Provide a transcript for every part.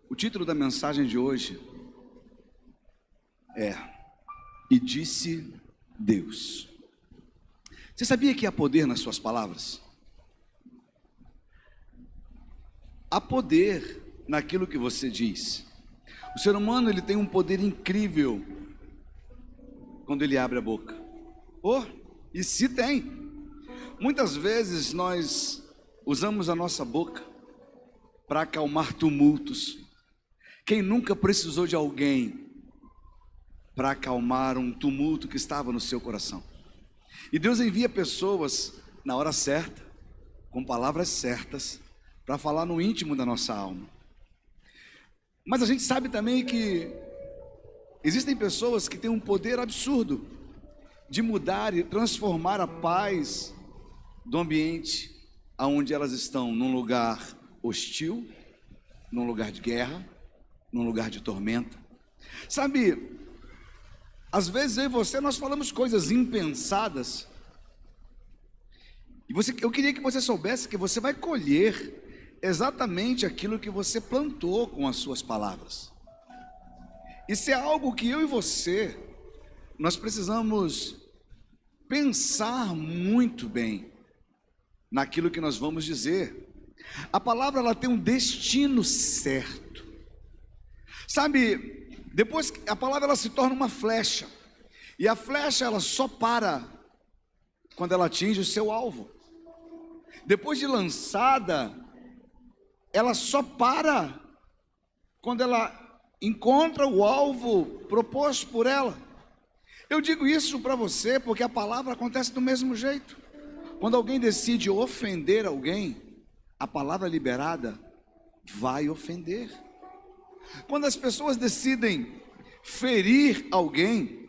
O título da mensagem de hoje é E Disse Deus. Você sabia que há poder nas suas palavras? Há poder naquilo que você diz. O ser humano, ele tem um poder incrível quando ele abre a boca. E se tem. Muitas vezes nós usamos a nossa boca para acalmar tumultos. Quem nunca precisou de alguém para acalmar um tumulto que estava no seu coração? E Deus envia pessoas na hora certa, com palavras certas, para falar no íntimo da nossa alma. Mas a gente sabe também que existem pessoas que têm um poder absurdo de mudar e transformar a paz do ambiente aonde elas estão, num lugar hostil, num lugar de guerra, num lugar de tormenta. Sabe, às vezes eu e você, nós falamos coisas impensadas, e eu queria que você soubesse que você vai colher exatamente aquilo que você plantou com as suas palavras. Isso é algo que eu e você, nós precisamos pensar muito bem naquilo que nós vamos dizer. A palavra, ela tem um destino certo. Sabe, depois a palavra, ela se torna uma flecha, e a flecha, ela só para quando ela atinge o seu alvo. Depois de lançada, ela só para quando ela encontra o alvo proposto por ela. Eu digo isso para você porque a palavra acontece do mesmo jeito. Quando alguém decide ofender alguém, a palavra liberada vai ofender. Quando as pessoas decidem ferir alguém,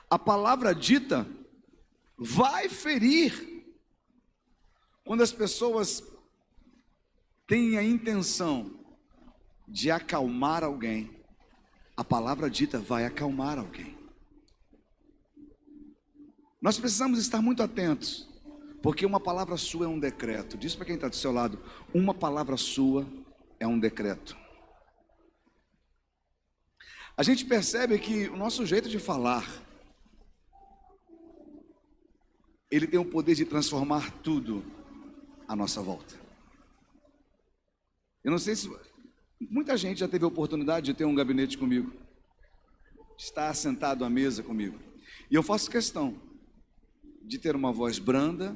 a palavra dita vai ferir. Quando as pessoas têm a intenção de acalmar alguém, a palavra dita vai acalmar alguém. Nós precisamos estar muito atentos, porque uma palavra sua é um decreto. Diz para quem está do seu lado: uma palavra sua é um decreto. A gente percebe que o nosso jeito de falar, ele tem o poder de transformar tudo à nossa volta. Eu não sei se muita gente já teve a oportunidade de ter um gabinete comigo, de estar sentado à mesa comigo, e eu faço questão de ter uma voz branda,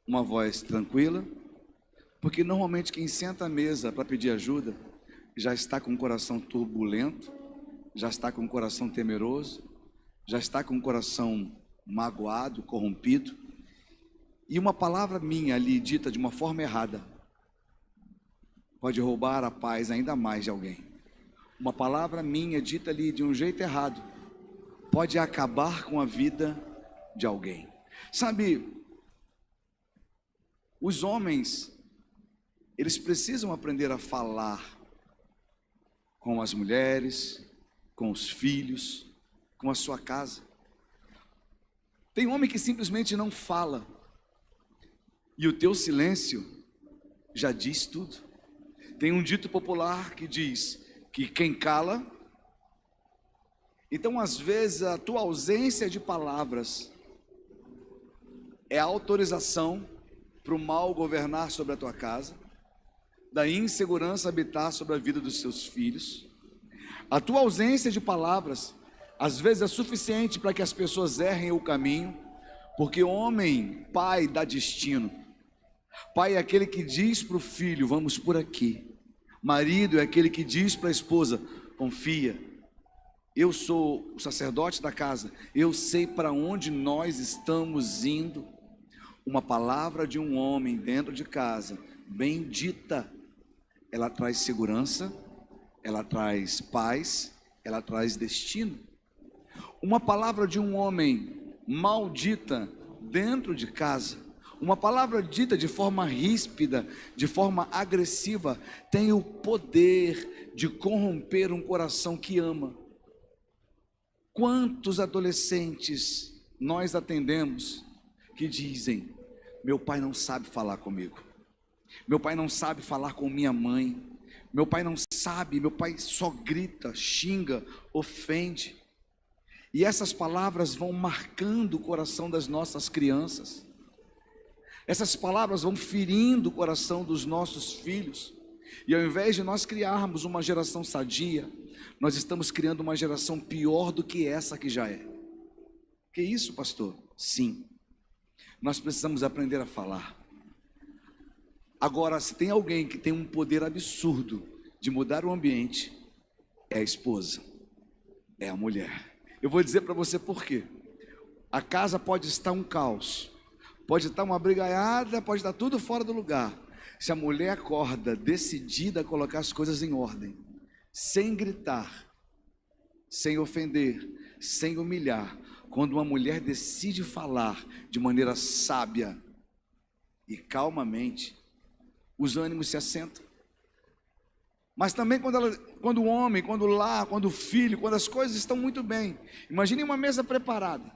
uma voz tranquila, porque normalmente quem senta à mesa para pedir ajuda já está com o coração turbulento, já está com o coração temeroso, já está com o coração magoado, corrompido, e uma palavra minha ali dita de uma forma errada pode roubar a paz ainda mais de alguém. Uma palavra minha dita ali de um jeito errado pode acabar com a vida de alguém. Sabe, os homens, eles precisam aprender a falar com as mulheres, com os filhos, com a sua casa. Tem homem que simplesmente não fala, e o teu silêncio já diz tudo. Tem um dito popular que diz que quem cala. Então, às vezes, a tua ausência de palavras é a autorização para o mal governar sobre a tua casa, da insegurança habitar sobre a vida dos seus filhos. A tua ausência de palavras, às vezes, é suficiente para que as pessoas errem o caminho, porque homem, pai, dá destino. Pai é aquele que diz para o filho: vamos por aqui. Marido é aquele que diz para a esposa: confia, eu sou o sacerdote da casa, eu sei para onde nós estamos indo. Uma palavra de um homem dentro de casa, bem dita, ela traz segurança, ela traz paz, ela traz destino. Uma palavra de um homem maldita dentro de casa, uma palavra dita de forma ríspida, de forma agressiva, tem o poder de corromper um coração que ama. Quantos adolescentes nós atendemos que dizem: meu pai não sabe falar comigo, Meu pai não sabe falar com minha mãe. Meu pai não sabe, meu pai só grita, xinga, ofende. E essas palavras vão marcando o coração das nossas crianças. Essas palavras vão ferindo o coração dos nossos filhos. E ao invés de nós criarmos uma geração sadia, nós estamos criando uma geração pior do que essa que já é. Que isso, pastor? Sim. Nós precisamos aprender a falar. Agora, se tem alguém que tem um poder absurdo de mudar o ambiente, é a esposa, é a mulher. Eu vou dizer para você por quê. A casa pode estar um caos, pode estar uma brigaiada, pode estar tudo fora do lugar. Se a mulher acorda decidida a colocar as coisas em ordem, sem gritar, sem ofender, sem humilhar, quando uma mulher decide falar de maneira sábia e calmamente, os ânimos se assentam. Mas também quando o homem, quando o lar, quando o filho, quando as coisas estão muito bem. Imagine uma mesa preparada.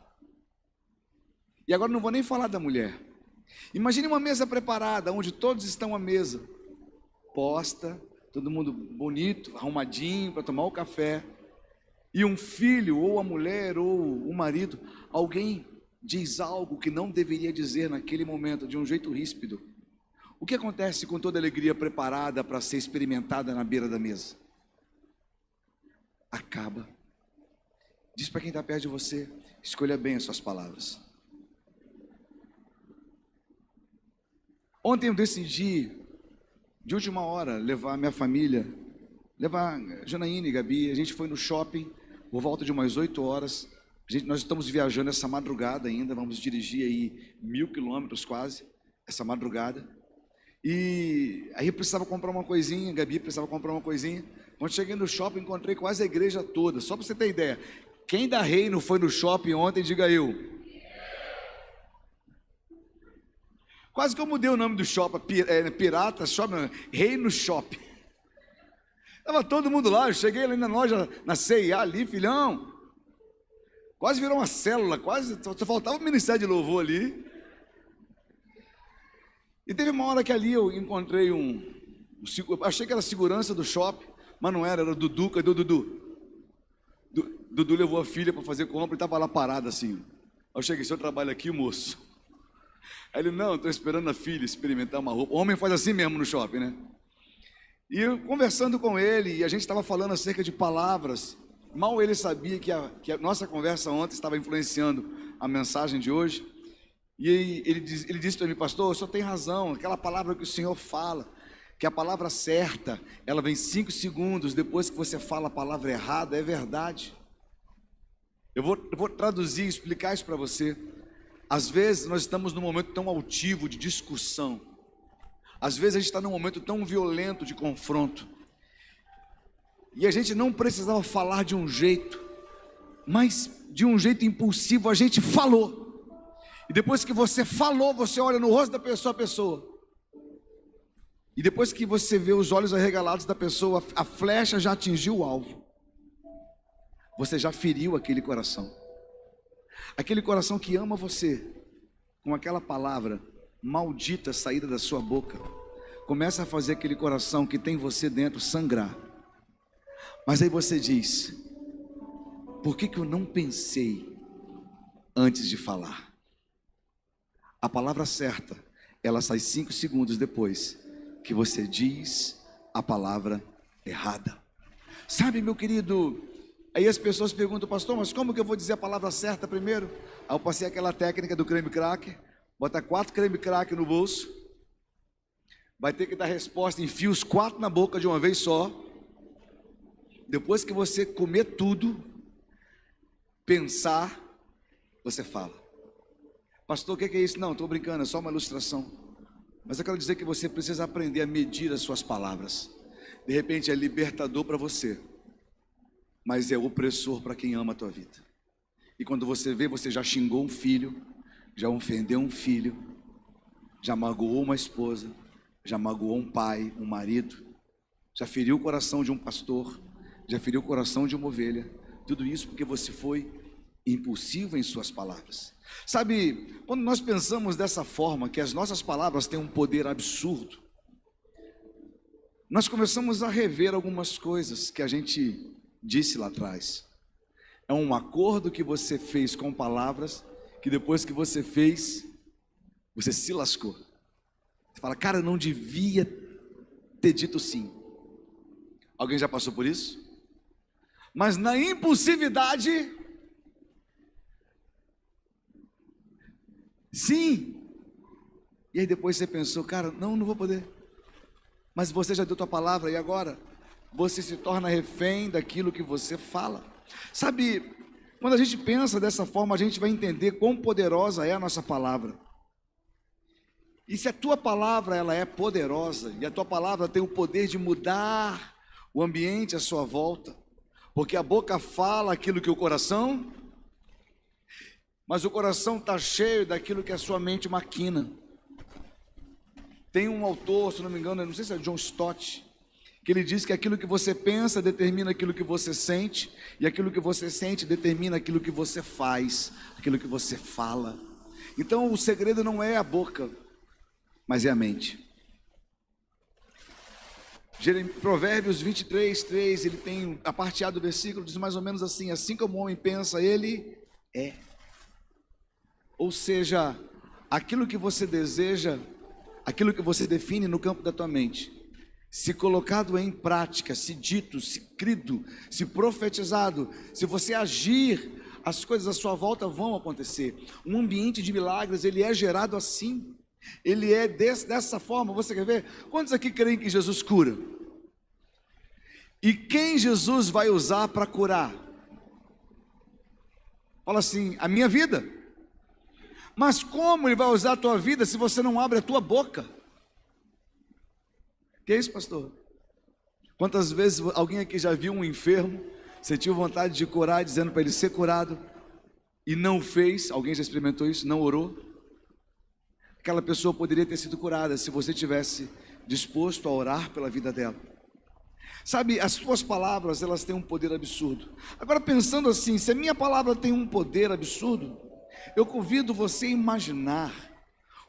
E agora não vou nem falar da mulher. Imagine uma mesa preparada, onde todos estão à mesa, posta, todo mundo bonito, arrumadinho para tomar o café. E um filho, ou a mulher, ou o marido, alguém diz algo que não deveria dizer naquele momento, de um jeito ríspido. O que acontece com toda a alegria preparada para ser experimentada na beira da mesa? Acaba. Diz para quem está perto de você, escolha bem as suas palavras. Ontem eu decidi, de última hora, levar minha família, levar Janaína e Gabi. A gente foi no shopping por volta de umas 8 horas. Nós estamos viajando essa madrugada ainda, vamos dirigir aí 1.000 quilômetros quase, essa madrugada. E aí eu precisava comprar uma coisinha, Gabi precisava comprar uma coisinha. Quando cheguei no shopping, encontrei quase a igreja toda. Só para você ter ideia, quem da Reino foi no shopping ontem, diga eu. Quase que eu mudei o nome do shopping, Pirata Shopping, Reino Shopping. Estava todo mundo lá, eu cheguei ali na loja, na C&A ali, filhão. Quase virou uma célula, quase, só faltava o Ministério de Louvor ali. E teve uma hora que ali eu encontrei eu achei que era segurança do shopping, mas não era o Dudu. Cadê o Dudu? Dudu levou a filha para fazer compra e estava lá parado assim. Eu cheguei, senhor trabalha aqui, moço? Aí ele, não, estou esperando a filha experimentar uma roupa. O homem faz assim mesmo no shopping, né? E eu conversando com ele, e a gente estava falando acerca de palavras. Mal ele sabia que a nossa conversa ontem estava influenciando a mensagem de hoje. E ele disse para mim, pastor, o senhor tem razão, aquela palavra que o senhor fala, que a palavra certa, ela vem 5 segundos depois que você fala a palavra errada, é verdade. Eu vou traduzir e explicar isso para você. Às vezes nós estamos num momento tão altivo de discussão, às vezes a gente está num momento tão violento de confronto, e a gente não precisava falar de um jeito, mas de um jeito impulsivo a gente falou. E depois que você falou, você olha no rosto da pessoa. E depois que você vê os olhos arregalados da pessoa, a flecha já atingiu o alvo. Você já feriu aquele coração. Aquele coração que ama você, com aquela palavra maldita saída da sua boca, começa a fazer aquele coração que tem você dentro sangrar. Mas aí você diz, por que eu não pensei antes de falar? A palavra certa, ela sai 5 segundos depois que você diz a palavra errada. Sabe, meu querido, aí as pessoas perguntam, pastor, mas como que eu vou dizer a palavra certa primeiro? Aí eu passei aquela técnica do creme cracker, bota 4 creme cracker no bolso, vai ter que dar resposta, enfia os 4 na boca de uma vez só. Depois que você comer tudo, pensar, você fala. Pastor, o que é isso? Não, estou brincando, é só uma ilustração. Mas eu quero dizer que você precisa aprender a medir as suas palavras. De repente é libertador para você, mas é opressor para quem ama a tua vida. E quando você vê, você já xingou um filho, já ofendeu um filho, já magoou uma esposa, já magoou um pai, um marido, já feriu o coração de um pastor, já feriu o coração de uma ovelha. Tudo isso porque você foi impulsivo em suas palavras. Sabe, quando nós pensamos dessa forma, que as nossas palavras têm um poder absurdo, nós começamos a rever algumas coisas que a gente disse lá atrás. É um acordo que você fez com palavras, que depois que você fez, você se lascou. Você fala, cara, eu não devia ter dito sim. Alguém já passou por isso? Mas na impulsividade, sim. E aí depois você pensou, cara, não vou poder. Mas você já deu tua palavra e agora? Você se torna refém daquilo que você fala. Sabe, quando a gente pensa dessa forma, a gente vai entender quão poderosa é a nossa palavra. E se a tua palavra ela é poderosa, e a tua palavra tem o poder de mudar o ambiente à sua volta, porque a boca fala aquilo que o coração, mas o coração está cheio daquilo que a sua mente maquina. Tem um autor, se não me engano, não sei se é John Stott, que ele diz que aquilo que você pensa determina aquilo que você sente, e aquilo que você sente determina aquilo que você faz, aquilo que você fala. Então o segredo não é a boca, mas é a mente. Provérbios 23, 3, ele tem a parte A do versículo, diz mais ou menos assim: assim como o homem pensa, ele é. Ou seja, aquilo que você deseja, aquilo que você define no campo da tua mente, se colocado em prática, se dito, se crido, se profetizado, se você agir, as coisas à sua volta vão acontecer. Um ambiente de milagres, ele é gerado assim. Ele é dessa forma. Você quer ver? Quantos aqui creem que Jesus cura? E quem Jesus vai usar para curar? Fala assim, a minha vida. Mas como ele vai usar a tua vida se você não abre a tua boca? Que é isso, pastor? Quantas vezes alguém aqui já viu um enfermo, sentiu vontade de curar, dizendo para ele ser curado, e não fez? Alguém já experimentou isso? Não orou? Aquela pessoa poderia ter sido curada se você tivesse disposto a orar pela vida dela. Sabe, as suas palavras, elas têm um poder absurdo. Agora, pensando assim, se a minha palavra tem um poder absurdo, eu convido você a imaginar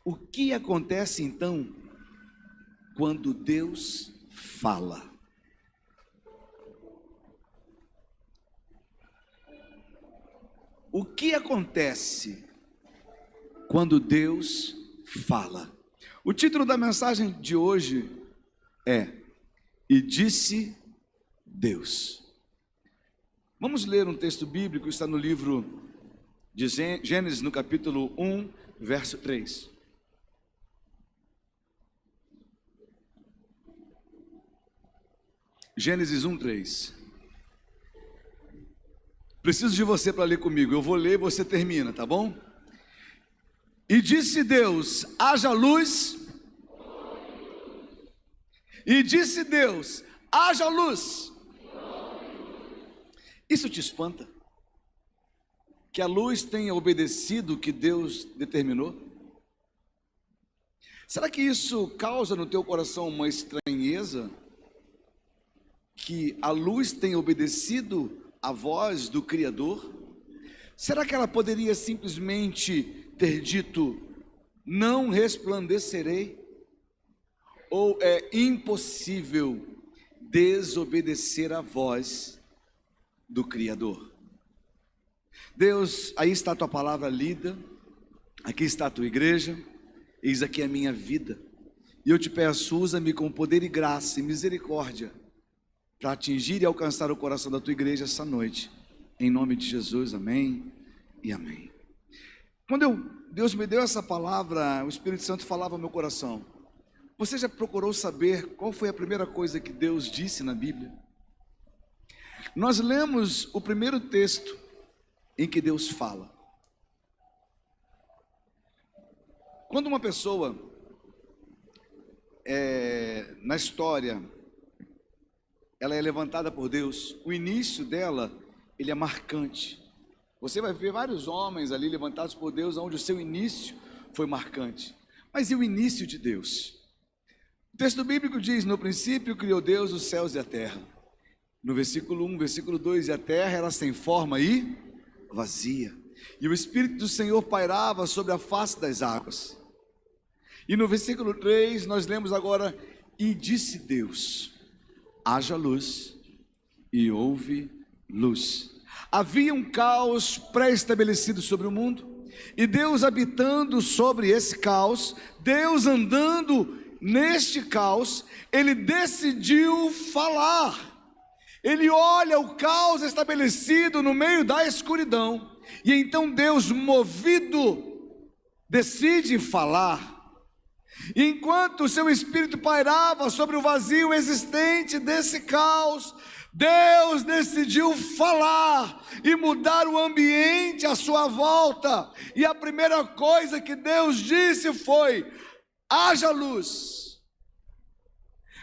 o que acontece então quando Deus fala. O que acontece quando Deus fala? O título da mensagem de hoje é E disse Deus. Vamos ler um texto bíblico, está no livro de Gênesis, no capítulo 1, verso 3. Gênesis 1, 3. Preciso de você para ler comigo. Eu vou ler e você termina, tá bom? E disse Deus, haja luz. E disse Deus, haja luz. Isso te espanta? Que a luz tenha obedecido o que Deus determinou? Será que isso causa no teu coração uma estranheza? Que a luz tenha obedecido a voz do Criador? Será que ela poderia simplesmente ter dito, não resplandecerei? Ou é impossível desobedecer a voz do Criador? Deus, aí está a tua palavra lida, aqui está a tua igreja, eis aqui a minha vida, e eu te peço, usa-me com poder e graça e misericórdia, para atingir e alcançar o coração da tua igreja essa noite, em nome de Jesus, amém e amém. Quando Deus me deu essa palavra, o Espírito Santo falava ao meu coração. Você já procurou saber qual foi a primeira coisa que Deus disse na Bíblia? Nós lemos o primeiro texto em que Deus fala. Quando uma pessoa, na história, ela é levantada por Deus, o início dela, ele é marcante. Você vai ver vários homens ali levantados por Deus, onde o seu início foi marcante. Mas e o início de Deus? O texto bíblico diz, no princípio criou Deus os céus e a terra. No versículo 1, versículo 2, e a terra era sem forma e vazia. E o Espírito do Senhor pairava sobre a face das águas. E no versículo 3, nós lemos agora, E disse Deus: haja luz, e houve luz. Havia um caos pré-estabelecido sobre o mundo, e Deus habitando sobre esse caos, Deus andando neste caos, Ele decidiu falar. Ele olha o caos estabelecido no meio da escuridão, e então Deus, movido, decide falar. E enquanto o seu espírito pairava sobre o vazio existente desse caos, Deus decidiu falar e mudar o ambiente à sua volta. E a primeira coisa que Deus disse foi: haja luz.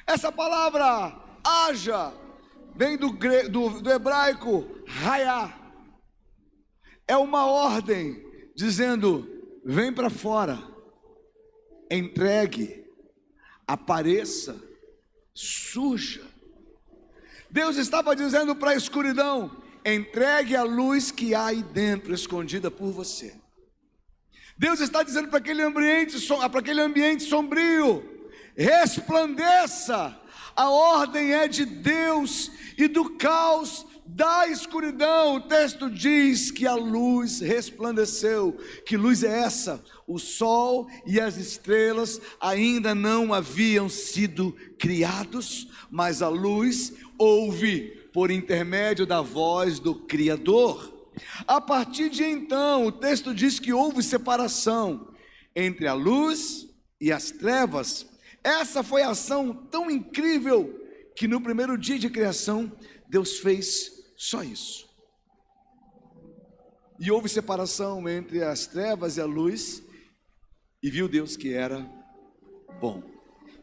Essa palavra haja vem do hebraico raiá. É uma ordem dizendo: vem para fora, entregue, apareça, surja. Deus estava dizendo para a escuridão: entregue a luz que há aí dentro, escondida por você. Deus está dizendo para aquele ambiente sombrio: resplandeça. A ordem é de Deus, e do caos, da escuridão, o texto diz que a luz resplandeceu. Que luz é essa? O sol e as estrelas ainda não haviam sido criados, mas a luz houve por intermédio da voz do Criador. A partir de então, o texto diz que houve separação entre a luz e as trevas. Essa foi a ação tão incrível que no primeiro dia de criação, Deus fez só isso. E houve separação entre as trevas e a luz, e viu Deus que era bom.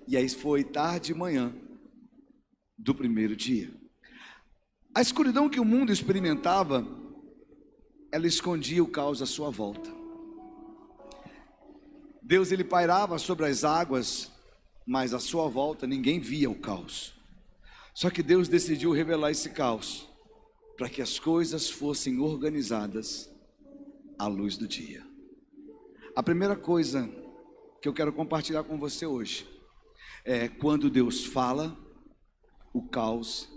E aí foi tarde e manhã do primeiro dia. A escuridão que o mundo experimentava, ela escondia o caos à sua volta. Deus, ele pairava sobre as águas, mas à sua volta ninguém via o caos. Só que Deus decidiu revelar esse caos para que as coisas fossem organizadas à luz do dia. A primeira coisa que eu quero compartilhar com você hoje é: quando Deus fala, o caos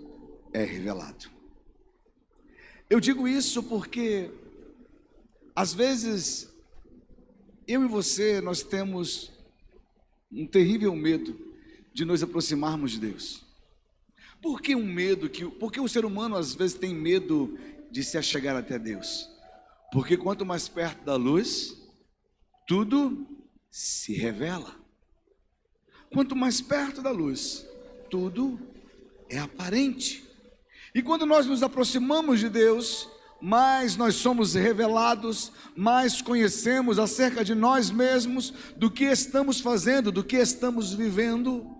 é revelado. Eu digo isso porque às vezes eu e você, nós temos um terrível medo de nos aproximarmos de Deus. Por que um medo? Porque o ser humano às vezes tem medo de se achegar até Deus? Porque quanto mais perto da luz, tudo se revela. Quanto mais perto da luz, tudo é aparente. E quando nós nos aproximamos de Deus, mais nós somos revelados, mais conhecemos acerca de nós mesmos, do que estamos fazendo, do que estamos vivendo.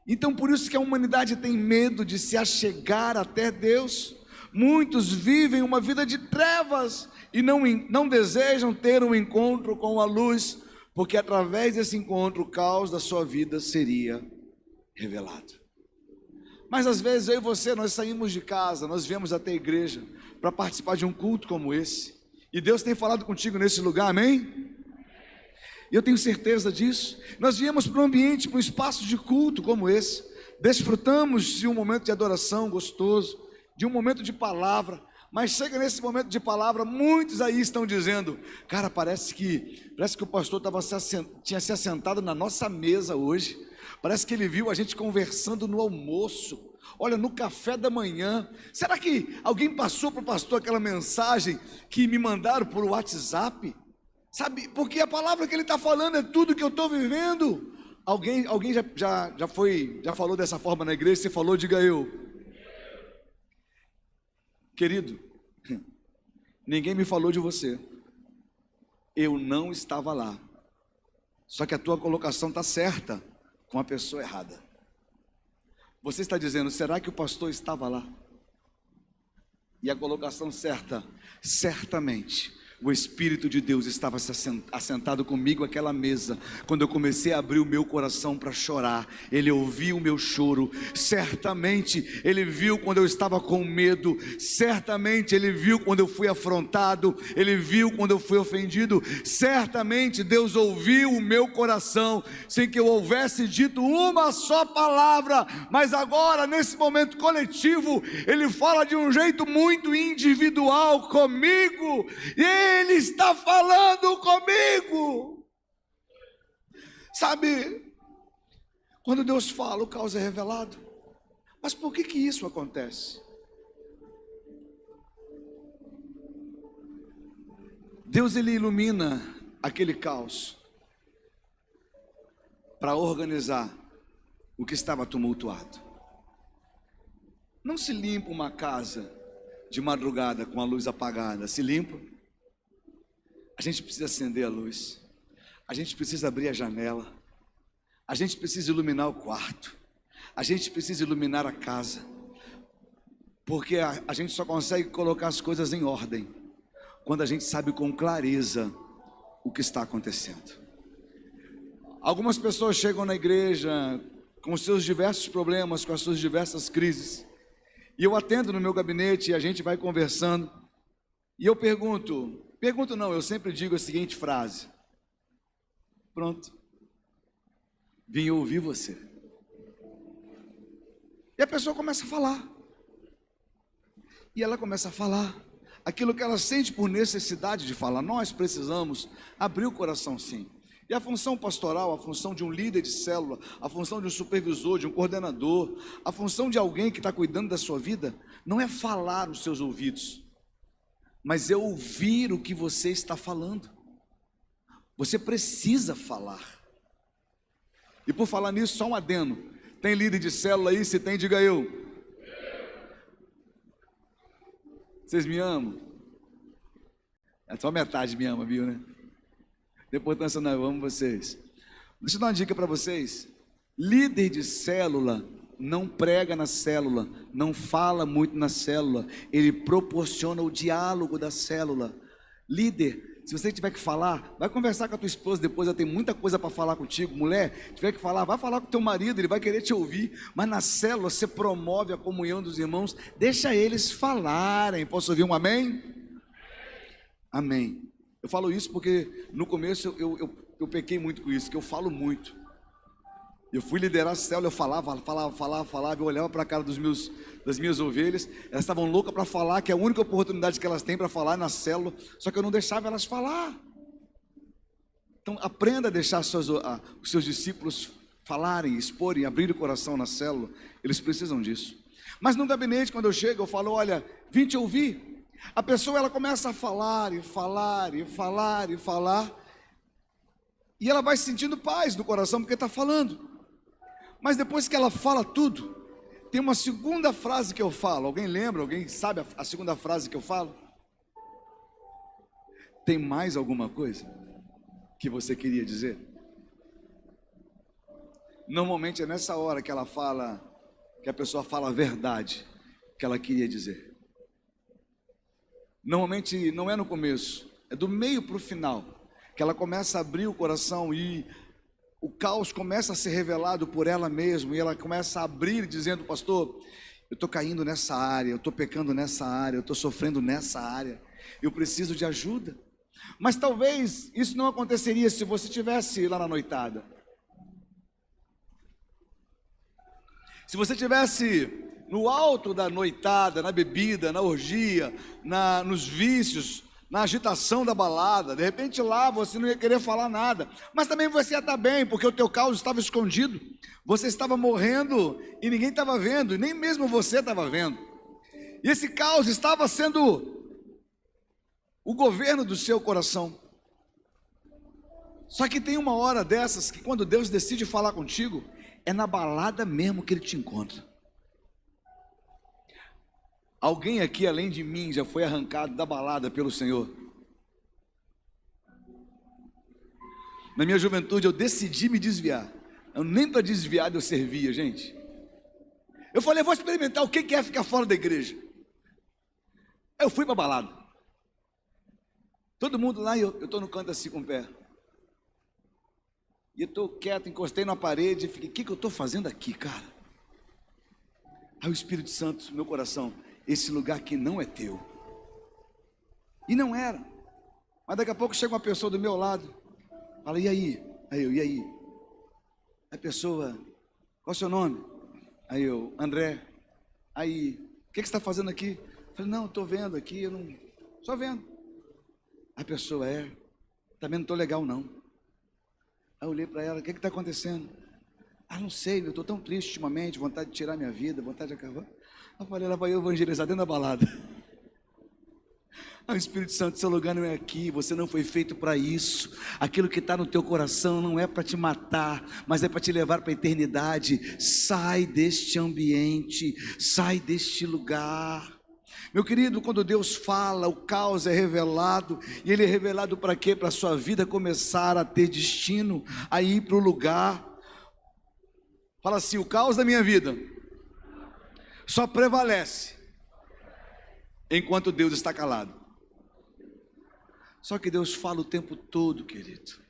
Então por isso que a humanidade tem medo de se achegar até Deus. Muitos vivem uma vida de trevas e não desejam ter um encontro com a luz, porque através desse encontro o caos da sua vida seria revelado. Mas às vezes eu e você, nós saímos de casa, nós viemos até a igreja para participar de um culto como esse, e Deus tem falado contigo nesse lugar, amém? E eu tenho certeza disso. Nós viemos para um ambiente, para um espaço de culto como esse, desfrutamos de um momento de adoração gostoso, de um momento de palavra, mas chega nesse momento de palavra, muitos aí estão dizendo: cara, parece que o pastor tinha se assentado na nossa mesa hoje, parece que ele viu a gente conversando no almoço, olha, no café da manhã. Será que alguém passou para o pastor aquela mensagem que me mandaram por WhatsApp? Sabe, porque a palavra que ele está falando é tudo que eu estou vivendo. Alguém já falou dessa forma na igreja? Você falou, diga eu. Querido, ninguém me falou de você. Eu não estava lá. Só que a tua colocação está certa com a pessoa errada. Você está dizendo: será que o pastor estava lá? E a colocação certa: certamente O Espírito de Deus estava assentado comigo àquela mesa. Quando eu comecei a abrir o meu coração para chorar, Ele ouviu o meu choro. Certamente Ele viu quando eu estava com medo. Certamente Ele viu quando eu fui afrontado. Ele viu quando eu fui ofendido. Certamente Deus ouviu o meu coração, sem que eu houvesse dito uma só palavra. Mas agora, nesse momento coletivo, Ele fala de um jeito muito individual comigo. E Ele está falando comigo. Sabe, quando Deus fala, o caos é revelado. Mas por que isso acontece? Deus, Ele ilumina aquele caos para organizar o que estava tumultuado. Não se limpa uma casa de madrugada com a luz apagada. Se limpa. A gente precisa acender a luz, a gente precisa abrir a janela, a gente precisa iluminar o quarto, a gente precisa iluminar a casa, porque a gente só consegue colocar as coisas em ordem quando a gente sabe com clareza o que está acontecendo. Algumas pessoas chegam na igreja com os seus diversos problemas, com as suas diversas crises, e eu atendo no meu gabinete e a gente vai conversando, e eu pergunto não, eu sempre digo a seguinte frase: pronto, vim ouvir você. E a pessoa começa a falar, e ela começa a falar aquilo que ela sente por necessidade de falar. Nós precisamos abrir o coração, sim. E a função pastoral, a função de um líder de célula, a função de um supervisor, de um coordenador, a função de alguém que está cuidando da sua vida, não é falar os seus ouvidos, mas é ouvir o que você está falando. Você precisa falar. E por falar nisso, só um adendo. Tem líder de célula aí? Se tem, diga eu. Vocês me amam? É só metade me ama, viu, né? De importância não, eu amo vocês. Deixa eu dar uma dica para vocês. Líder de célula não prega na célula, não fala muito na célula, ele proporciona o diálogo da célula. Líder, se você tiver que falar, vai conversar com a tua esposa depois, ela tem muita coisa para falar contigo. Mulher, tiver que falar, vai falar com o teu marido, ele vai querer te ouvir. Mas na célula você promove a comunhão dos irmãos, deixa eles falarem. Posso ouvir um amém? Amém. Eu falo isso porque no começo eu pequei muito com isso, que eu falo muito. Eu fui liderar a célula, eu falava, eu olhava para a cara das minhas ovelhas, elas estavam loucas para falar, que é a única oportunidade que elas têm para falar é na célula, só que eu não deixava elas falar. Então aprenda a deixar os seus discípulos falarem, exporem, abrir o coração na célula, eles precisam disso. Mas no gabinete, quando eu chego, eu falo: olha, vim te ouvir. A pessoa, ela começa a falar, e ela vai sentindo paz no coração, porque está falando. Mas depois que ela fala tudo, tem uma segunda frase que eu falo. Alguém lembra? Alguém sabe a segunda frase que eu falo? Tem mais alguma coisa que você queria dizer? Normalmente é nessa hora que ela fala, que a pessoa fala a verdade que ela queria dizer. Normalmente não é no começo, é do meio para o final, que ela começa a abrir o coração e o caos começa a ser revelado por ela mesma, e ela começa a abrir dizendo: pastor, eu estou caindo nessa área, eu estou pecando nessa área, eu estou sofrendo nessa área, eu preciso de ajuda. Mas talvez isso não aconteceria se você estivesse lá na noitada. Se você estivesse no alto da noitada, na bebida, na orgia, nos vícios, na agitação da balada, de repente lá você não ia querer falar nada, mas também você ia estar bem, porque o teu caos estava escondido, você estava morrendo e ninguém estava vendo, e nem mesmo você estava vendo, e esse caos estava sendo o governo do seu coração. Só que tem uma hora dessas que quando Deus decide falar contigo, é na balada mesmo que Ele te encontra. Alguém aqui, além de mim, já foi arrancado da balada pelo Senhor? Na minha juventude eu decidi me desviar. Nem para desviar eu servia, gente. Eu falei: vou experimentar o que é ficar fora da igreja. Eu fui para a balada. Todo mundo lá e eu estou no canto assim com o pé. E eu estou quieto, encostei na parede e fiquei, o que eu estou fazendo aqui, cara? Aí o Espírito Santo, meu coração, esse lugar aqui não é teu. E não era. Mas daqui a pouco chega uma pessoa do meu lado, fala, e aí? Aí eu, e aí? A pessoa, qual é o seu nome? Aí eu, André. Aí, o que você está fazendo aqui? Eu falei, não, estou vendo aqui, eu não... só vendo. A pessoa, também não estou legal não. Aí eu olhei para ela, o que está acontecendo? Ah, não sei, eu estou tão triste ultimamente, vontade de tirar minha vida, vontade de acabar. Eu falei, ela vai evangelizar dentro da balada. Ah, o Espírito Santo, seu lugar não é aqui, você não foi feito para isso. Aquilo que está no teu coração não é para te matar, mas é para te levar para a eternidade. Sai deste ambiente, sai deste lugar. Meu querido, quando Deus fala, o caos é revelado, e ele é revelado para quê? Para a sua vida começar a ter destino, a ir para o lugar. Fala assim, o caos da minha vida só prevalece enquanto Deus está calado. Só que Deus fala o tempo todo, querido.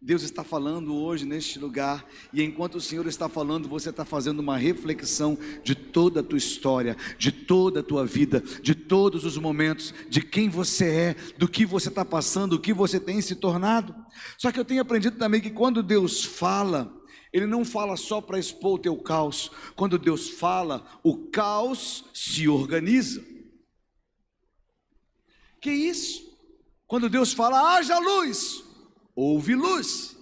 Deus está falando hoje neste lugar, e enquanto o Senhor está falando, você está fazendo uma reflexão de toda a tua história, de toda a tua vida, de todos os momentos, de quem você é, do que você está passando, o que você tem se tornado. Só que eu tenho aprendido também que quando Deus fala, Ele não fala só para expor o teu caos. Quando Deus fala, o caos se organiza. Que isso? Quando Deus fala, haja luz, houve luz.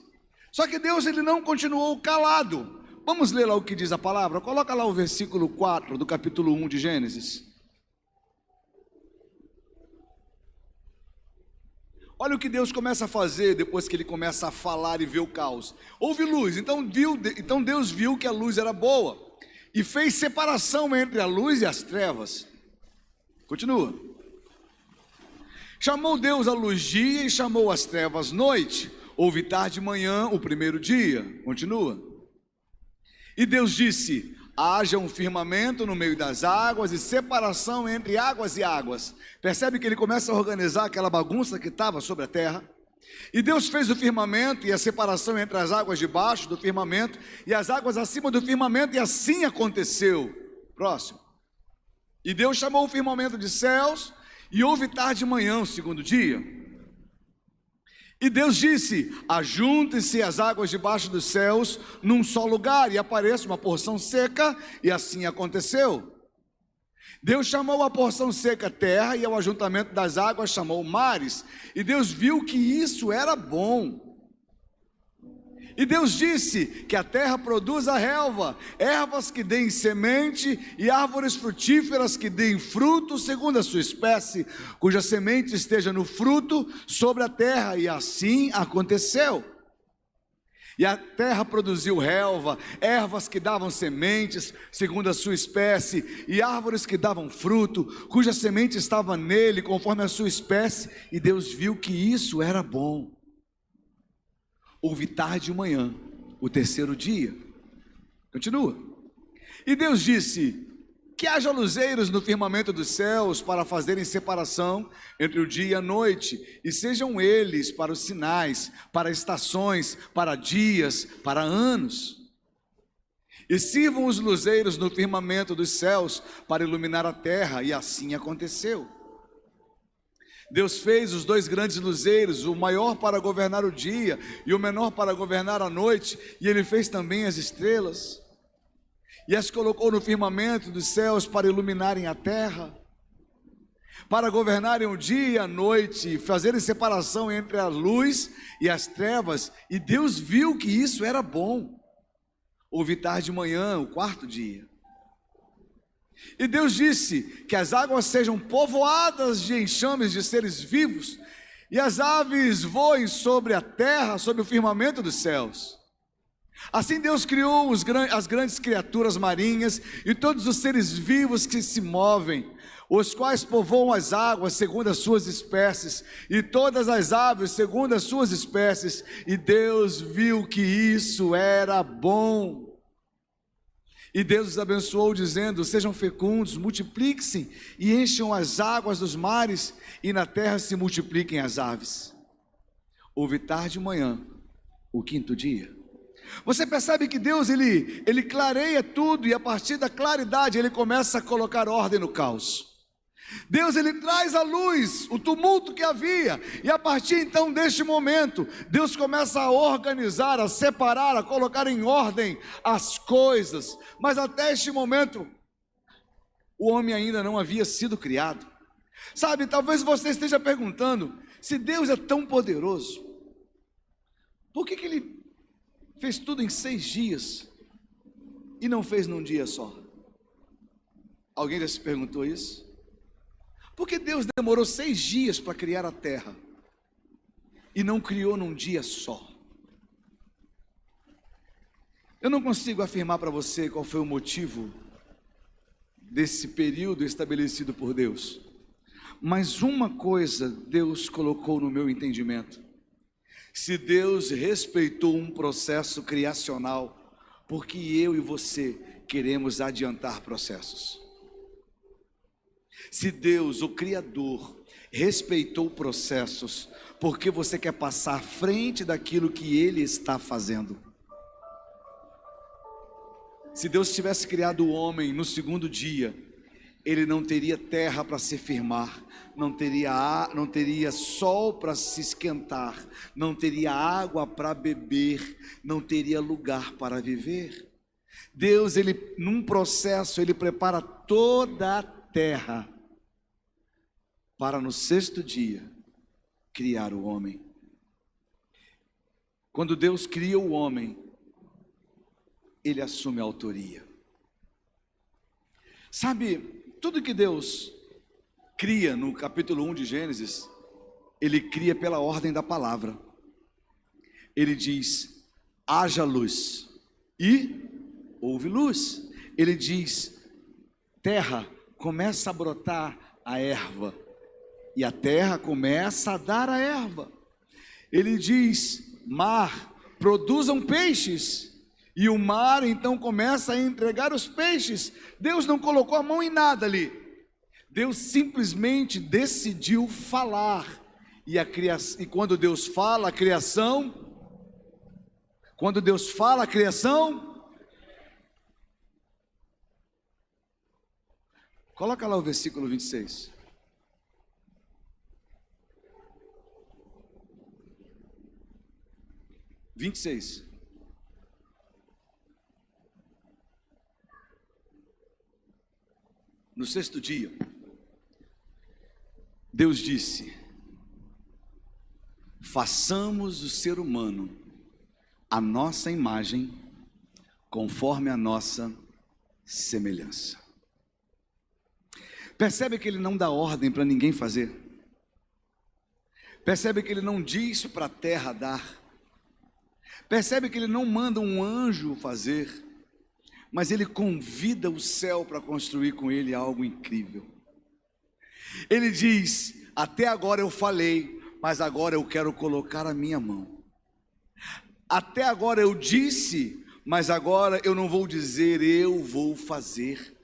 Só que Deus, ele não continuou calado. Vamos ler lá o que diz a palavra. Coloca lá o versículo 4 do capítulo 1 de Gênesis. Olha o que Deus começa a fazer depois que ele começa a falar e ver o caos. Houve luz, então Deus viu que a luz era boa e fez separação entre a luz e as trevas. Continua. Chamou Deus a luz dia e chamou as trevas noite. Houve tarde e manhã o primeiro dia. Continua. E Deus disse, haja um firmamento no meio das águas e separação entre águas e águas. Percebe que ele começa a organizar aquela bagunça que estava sobre a terra. E Deus fez o firmamento e a separação entre as águas debaixo do firmamento e as águas acima do firmamento, e assim aconteceu. Próximo. E Deus chamou o firmamento de céus. E houve tarde e manhã o segundo dia. E Deus disse, ajuntem-se as águas debaixo dos céus num só lugar, e apareça uma porção seca, e assim aconteceu. Deus chamou a porção seca terra, e ao ajuntamento das águas chamou mares, e Deus viu que isso era bom. E Deus disse que a terra produza relva, ervas que deem semente e árvores frutíferas que deem fruto segundo a sua espécie, cuja semente esteja no fruto sobre a terra, e assim aconteceu. E a terra produziu relva, ervas que davam sementes segundo a sua espécie, e árvores que davam fruto, cuja semente estava nele conforme a sua espécie, e Deus viu que isso era bom. Houve tarde e manhã, o terceiro dia. Continua. E Deus disse, que haja luzeiros no firmamento dos céus para fazerem separação entre o dia e a noite, e sejam eles para os sinais, para estações, para dias, para anos. E sirvam os luzeiros no firmamento dos céus para iluminar a terra, e assim aconteceu. Deus fez os dois grandes luzeiros, o maior para governar o dia e o menor para governar a noite, e ele fez também as estrelas, e as colocou no firmamento dos céus para iluminarem a terra, para governarem o dia e a noite, fazerem separação entre a luz e as trevas, e Deus viu que isso era bom. Houve tarde e manhã, o quarto dia. E Deus disse que as águas sejam povoadas de enxames de seres vivos, e as aves voem sobre a terra, sobre o firmamento dos céus. Assim Deus criou as grandes criaturas marinhas e todos os seres vivos que se movem, os quais povoam as águas segundo as suas espécies, e todas as aves segundo as suas espécies. E Deus viu que isso era bom. E Deus os abençoou dizendo: sejam fecundos, multipliquem-se e encham as águas dos mares, e na terra se multipliquem as aves. Houve tarde e manhã, o quinto dia. Você percebe que Deus ele clareia tudo, e a partir da claridade ele começa a colocar ordem no caos. Deus ele traz à luz o tumulto que havia, e a partir então deste momento, Deus começa a organizar, a separar, a colocar em ordem as coisas. Mas até este momento, o homem ainda não havia sido criado. Sabe, talvez você esteja perguntando: se Deus é tão poderoso, por que ele fez tudo em 6 dias e não fez num dia só? Alguém já se perguntou isso? Por que Deus demorou 6 dias para criar a terra e não criou num dia só? Eu não consigo afirmar para você qual foi o motivo desse período estabelecido por Deus, mas uma coisa Deus colocou no meu entendimento: se Deus respeitou um processo criacional, porque eu e você queremos adiantar processos. Se Deus, o Criador, respeitou processos, porque você quer passar à frente daquilo que Ele está fazendo. Se Deus tivesse criado o homem no 2º dia, ele não teria terra para se firmar, não teria sol para se esquentar, não teria água para beber, não teria lugar para viver. Deus, ele num processo, ele prepara toda a terra para no 6º dia criar o homem. Quando Deus cria o homem, ele assume a autoria. Sabe, tudo que Deus cria no capítulo 1 de Gênesis, ele cria pela ordem da palavra. Ele diz: haja luz, e houve luz. Ele diz: terra, começa a brotar a erva, e a terra começa a dar a erva. Ele diz: mar, produzam peixes, e o mar então começa a entregar os peixes. Deus não colocou a mão em nada ali. Deus simplesmente decidiu falar. E quando Deus fala, a criação. Quando Deus fala, a criação. Coloca lá o versículo 26. No 6º dia, Deus disse: façamos o ser humano à nossa imagem, conforme a nossa semelhança. Percebe que ele não dá ordem para ninguém fazer? Percebe que ele não diz para a terra dar? Percebe que ele não manda um anjo fazer? Mas ele convida o céu para construir com ele algo incrível. Ele diz: até agora eu falei, mas agora eu quero colocar a minha mão. Até agora eu disse, mas agora eu não vou dizer, eu vou fazer.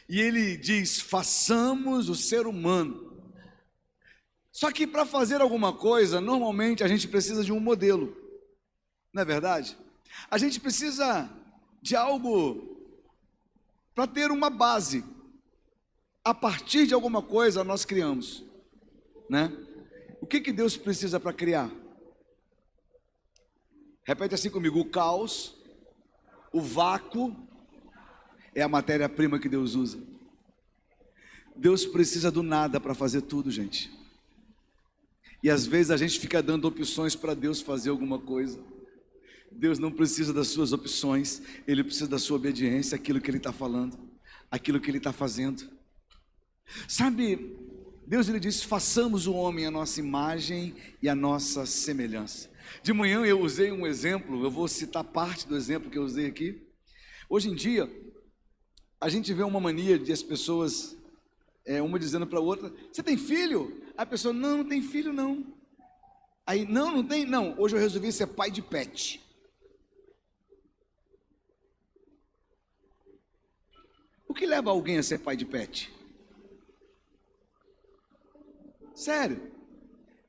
E ele diz: façamos o ser humano. Só que para fazer alguma coisa, normalmente a gente precisa de um modelo, não é verdade? A gente precisa de algo para ter uma base. A partir de alguma coisa nós criamos, né? O que Deus precisa para criar? Repete assim comigo: o caos, o vácuo é a matéria-prima que Deus usa. Deus precisa do nada para fazer tudo, gente. E às vezes a gente fica dando opções para Deus fazer alguma coisa. Deus não precisa das suas opções, Ele precisa da sua obediência, aquilo que Ele está falando, aquilo que Ele está fazendo. Sabe, Deus ele disse: façamos o homem à nossa imagem e à nossa semelhança. De manhã eu usei um exemplo, eu vou citar parte do exemplo que eu usei aqui. Hoje em dia, a gente vê uma mania de as pessoas, uma dizendo para a outra: você tem filho? A pessoa: não, não tem filho não. Aí: não, não tem, não, hoje eu resolvi ser pai de pet. que leva alguém a ser pai de pet? Sério,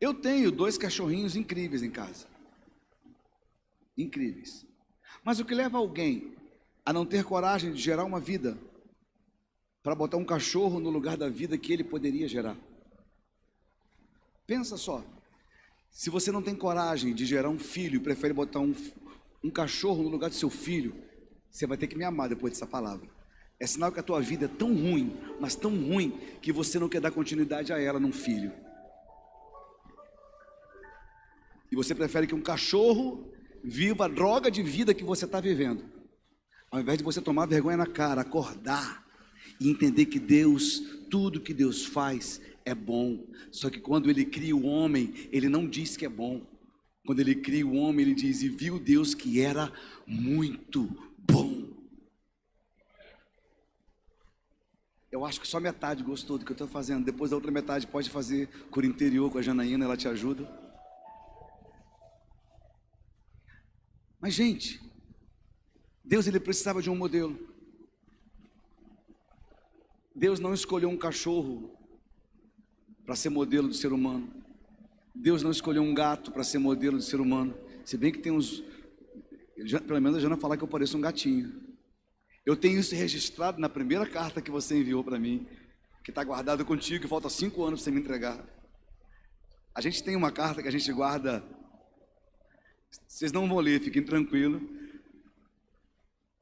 eu tenho 2 cachorrinhos incríveis em casa. Incríveis. Mas o que leva alguém a não ter coragem de gerar uma vida para botar um cachorro no lugar da vida que ele poderia gerar? Pensa só. Se você não tem coragem de gerar um filho e prefere botar um cachorro no lugar do seu filho, você vai ter que me amar depois dessa palavra. É sinal que a tua vida é tão ruim, mas tão ruim, que você não quer dar continuidade a ela num filho. E você prefere que um cachorro viva a droga de vida que você está vivendo, ao invés de você tomar vergonha na cara, acordar e entender que Deus, tudo que Deus faz é bom. Só que quando Ele cria o homem, Ele não diz que é bom. Quando Ele cria o homem, Ele diz: e viu Deus que era muito bom. Eu acho que só metade gostou do que eu estou fazendo. Depois da outra metade pode fazer cura interior com a Janaína, ela te ajuda. Mas, gente, Deus, Ele precisava de um modelo. Deus não escolheu um cachorro para ser modelo do ser humano. Deus não escolheu um gato para ser modelo do ser humano. Se bem que tem uns... Pelo menos a Jana falar que eu pareço um gatinho. Eu tenho isso registrado na primeira carta que você enviou para mim, que está guardado contigo, que falta 5 anos para você me entregar. A gente tem uma carta que a gente guarda... Vocês não vão ler, fiquem tranquilos.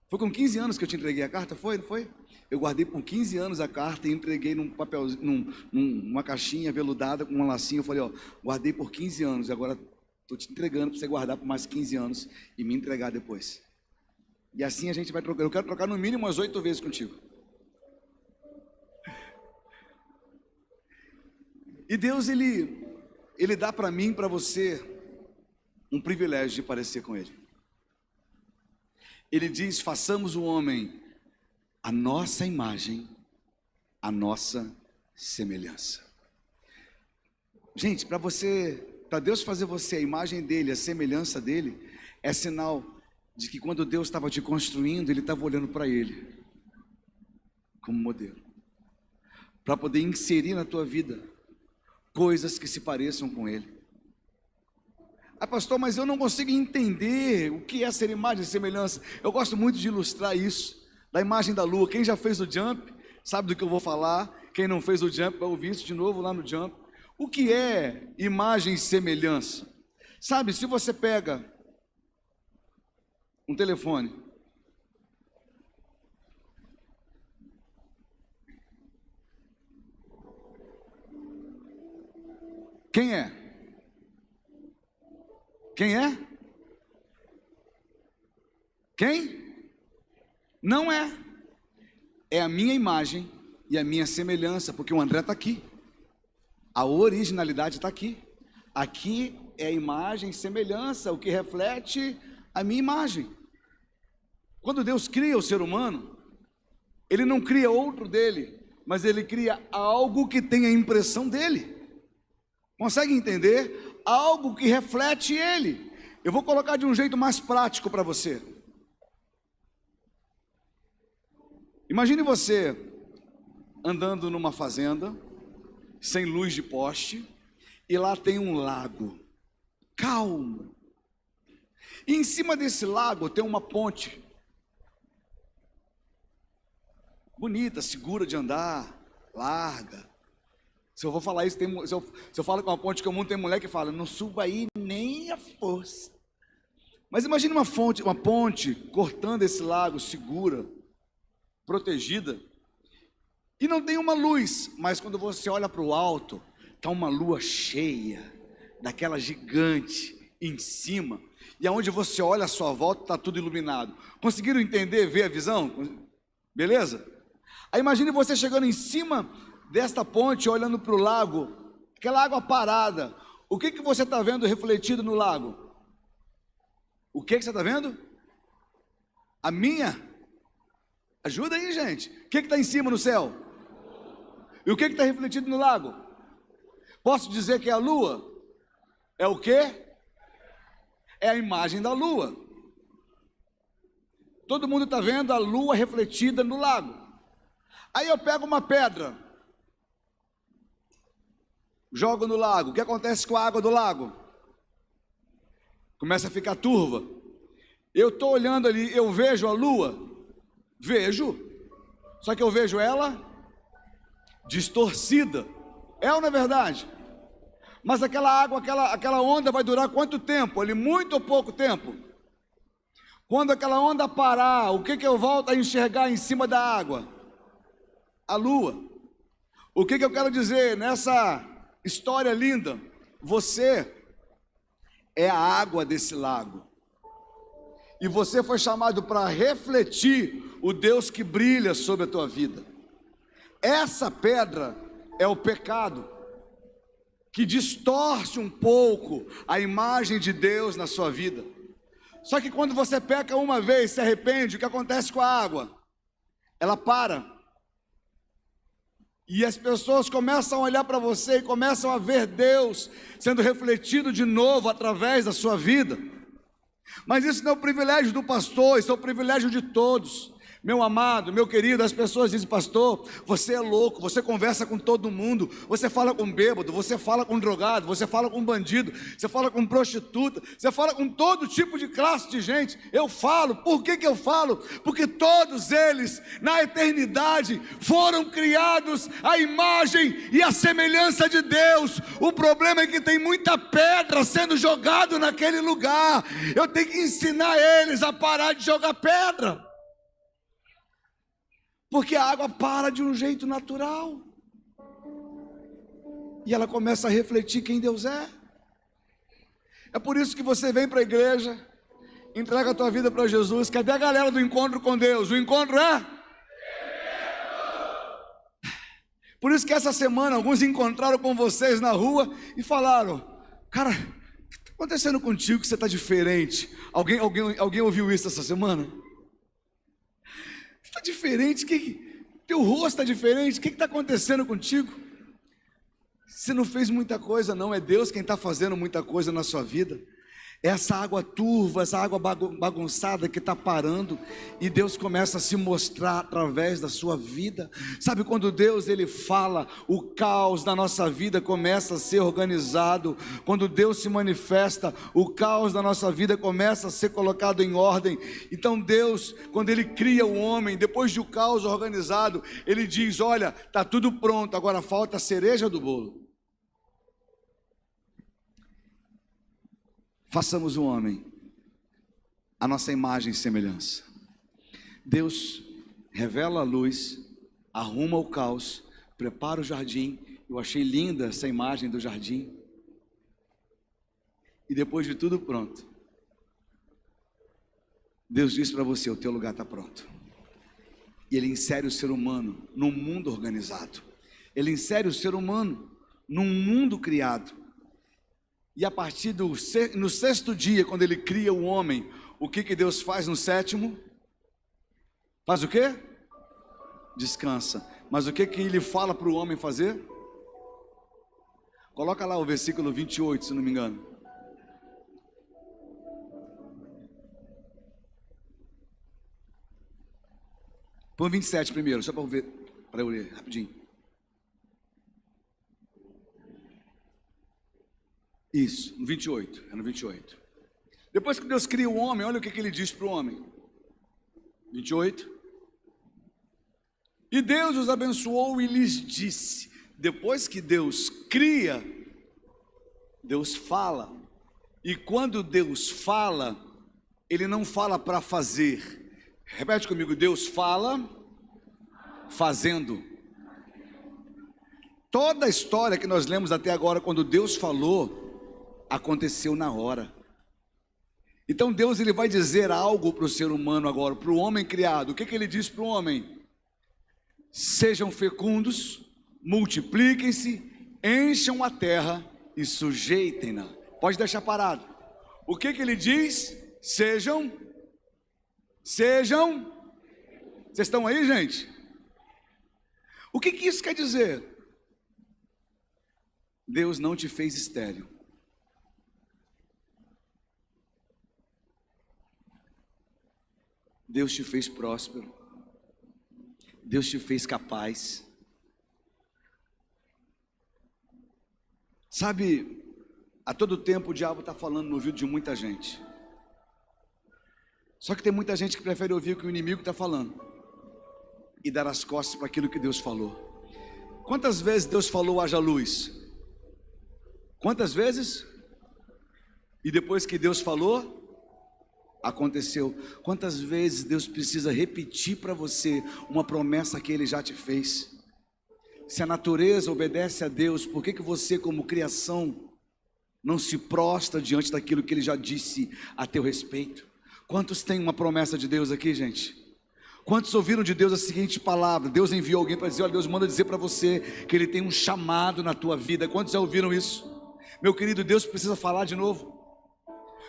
Foi com 15 anos que eu te entreguei a carta, foi? Não foi? Eu guardei por 15 anos a carta e entreguei num papel, numa caixinha veludada com um lacinho. Eu falei, ó, guardei por 15 anos, e agora estou te entregando para você guardar por mais 15 anos e me entregar depois. E assim a gente vai trocar. Eu quero trocar no mínimo umas 8 vezes contigo. E Deus, Ele dá para mim, para você, um privilégio de parecer com Ele. Ele diz: façamos o homem a nossa imagem, a nossa semelhança. Gente, para Deus fazer você a imagem dele, a semelhança dele, é sinal de que quando Deus estava te construindo, Ele estava olhando para Ele como modelo, para poder inserir na tua vida coisas que se pareçam com Ele. Ah, pastor, mas eu não consigo entender o que é ser imagem e semelhança. Eu gosto muito de ilustrar isso, da imagem da lua. Quem já fez o jump, sabe do que eu vou falar. Quem não fez o jump, vai ouvir isso de novo lá no jump. O que é imagem e semelhança? Sabe, se você pega um telefone, quem é? Quem é? Quem? Não é. É a minha imagem e a minha semelhança, porque o André está aqui. A originalidade está aqui. Aqui é a imagem e semelhança, o que reflete a minha imagem. Quando Deus cria o ser humano, Ele não cria outro dele, mas Ele cria algo que tem a impressão dele. Consegue entender? Algo que reflete Ele. Eu vou colocar de um jeito mais prático para você. Imagine você andando numa fazenda, sem luz de poste, e lá tem um lago, calmo. E em cima desse lago tem uma ponte, bonita, segura de andar, larga. Se eu vou falar isso, se eu falo com uma ponte comum, tem mulher que fala, não suba aí nem a força. Mas imagine uma ponte cortando esse lago, segura, protegida, e não tem uma luz, mas quando você olha para o alto, está uma lua cheia, daquela gigante, em cima, e aonde você olha à sua volta, está tudo iluminado. Conseguiram entender, ver a visão? Beleza? Aí imagine você chegando em cima desta ponte, olhando para o lago, aquela água parada. O que você está vendo refletido no lago? O que você está vendo? A minha? Ajuda aí, gente. O que está em cima no céu? E o que está refletido no lago? Posso dizer que é a lua? É o quê? É a imagem da lua. Todo mundo está vendo a lua refletida no lago. Aí eu pego uma pedra, jogo no lago. O que acontece com a água do lago? Começa a ficar turva. Eu estou olhando ali, eu vejo a lua? Vejo. Só que eu vejo ela distorcida. É ou não é verdade? Mas aquela água, aquela onda vai durar quanto tempo? Ali, muito ou pouco tempo? Quando aquela onda parar, o que eu volto a enxergar em cima da água? A lua. O que eu quero dizer nessa história linda? Você é a água desse lago. E você foi chamado para refletir o Deus que brilha sobre a tua vida. Essa pedra é o pecado, que distorce um pouco a imagem de Deus na sua vida. Só que quando você peca uma vez, se arrepende, o que acontece com a água? Ela para. E as pessoas começam a olhar para você e começam a ver Deus sendo refletido de novo através da sua vida. Mas isso não é o privilégio do pastor, isso é o privilégio de todos. Meu amado, meu querido, as pessoas dizem: pastor, você é louco, você conversa com todo mundo, você fala com bêbado, você fala com drogado, você fala com bandido, você fala com prostituta, você fala com todo tipo de classe de gente. Eu falo, por que eu falo? Porque todos eles, na eternidade, foram criados à imagem e à semelhança de Deus. O problema é que tem muita pedra sendo jogada naquele lugar. Eu tenho que ensinar eles a parar de jogar pedra, porque a água para de um jeito natural, e ela começa a refletir quem Deus é. É por isso que você vem para a igreja, entrega a tua vida para Jesus. Cadê a galera do encontro com Deus? O encontro é? Por isso que essa semana alguns encontraram com vocês na rua e falaram: cara, o que está acontecendo contigo que você está diferente? Alguém ouviu isso essa semana? Está diferente, teu rosto está diferente, o que está acontecendo contigo? Você não fez muita coisa não, é Deus quem está fazendo muita coisa na sua vida. Essa água turva, essa água bagunçada que está parando, e Deus começa a se mostrar através da sua vida. Sabe quando Deus ele fala, o caos da nossa vida começa a ser organizado. Quando Deus se manifesta, o caos da nossa vida começa a ser colocado em ordem. Então Deus, quando ele cria o homem, depois de o caos organizado, ele diz: olha, está tudo pronto, agora falta a cereja do bolo. Façamos o homem a nossa imagem e semelhança. Deus revela a luz, arruma o caos, prepara o jardim. Eu achei linda essa imagem do jardim. E depois de tudo pronto, Deus diz para você: o teu lugar está pronto. E Ele insere o ser humano num mundo organizado. Ele insere o ser humano num mundo criado. E a partir no sexto dia, quando Ele cria o homem, o que Deus faz no sétimo? Faz o quê? Descansa. Mas o que Ele fala para o homem fazer? Coloca lá o versículo 28, se não me engano. Põe 27 primeiro, só para eu ler rapidinho. Isso, no 28, é no 28. Depois que Deus cria o homem, olha o que Ele diz para o homem. 28. E Deus os abençoou e lhes disse. Depois que Deus cria, Deus fala. E quando Deus fala, Ele não fala para fazer. Repete comigo: Deus fala fazendo. Toda a história que nós lemos até agora, quando Deus falou, aconteceu na hora. Então Deus ele vai dizer algo para o ser humano agora, para o homem criado. O que Ele diz para o homem? Sejam fecundos, multipliquem-se, encham a terra e sujeitem-na. Pode deixar parado. O que Ele diz? Sejam. Vocês estão aí, gente? O que isso quer dizer? Deus não te fez estéril. Deus te fez próspero. Deus te fez capaz. Sabe, a todo tempo o diabo está falando no ouvido de muita gente. Só que tem muita gente que prefere ouvir o que o inimigo está falando e dar as costas para aquilo que Deus falou. Quantas vezes Deus falou haja luz? Quantas vezes? E depois que Deus falou, aconteceu. Quantas vezes Deus precisa repetir para você uma promessa que Ele já te fez? Se a natureza obedece a Deus, por que você, como criação, não se prostra diante daquilo que Ele já disse a teu respeito? Quantos têm uma promessa de Deus aqui, gente? Quantos ouviram de Deus a seguinte palavra? Deus enviou alguém para dizer: olha, Deus manda dizer para você que Ele tem um chamado na tua vida. Quantos já ouviram isso? Meu querido, Deus precisa falar de novo.